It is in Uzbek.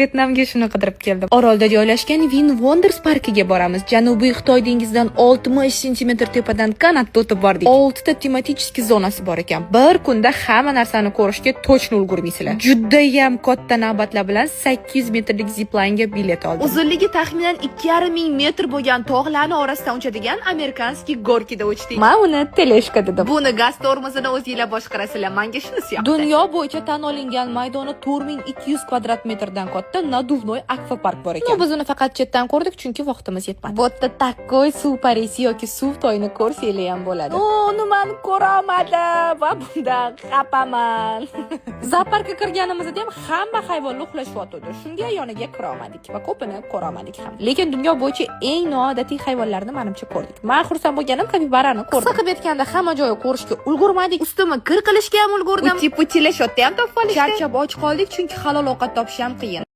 Vietnamga shuni qidirib keldim. Orolda joylashgan Win Wonders parkiga boramiz. Janubiy Xitoy dengizidan 60 sm tepadan kanatda o'tib bordik. 6 ta tematik zonasi bor ekan. Bir kunda hamma narsani ko'rishga точно ulgurmaysizlar. Juda ham katta navbatlar bilan 800 metrlik zipline ga bilet oldim. Uzunligi taxminan 2500 metr bo'lgan tog'larning orasidan uchadigan amerikanskiy gorkida uchdik. Men uni teleshka dedim. Buni gaz tormozini o'zingizlar boshqarasizlar. Menga shunisi yoqdi. Dunyo bo'yicha tan olingan maydoni 4200 kvadrat metrdan katta naduvnoy akvapark bor ekan. Biz uni faqat chetdan ko'rdik, chunki vaqtimiz yetmadi. Bo'tda takkoy suv parisi yoki suv to'yini ko'rsanglar ham bo'ladi. Nimani ko'ra olmadim va bundan xafaman. Zooparkka kirganimizda ham hamma hayvonlar uxlashyotdi. Shunga yoniga kira olmadik va ko'pini ko'ra olmadik ham. Lekin dunyo bo'yicha eng noodatiy hayvonlarni menimcha ko'rdik. Men xursand bo'lganim kapibarani ko'rdim. Qisqa qilib aytganda hamma joyni ko'rishga ulgurmadik. Ustimni kir qilishga ham ulgurdim. Uti-putilashotdi ham topib olishdi. Charchab och qoldik, chunki halol ovqat topish ham qiyin.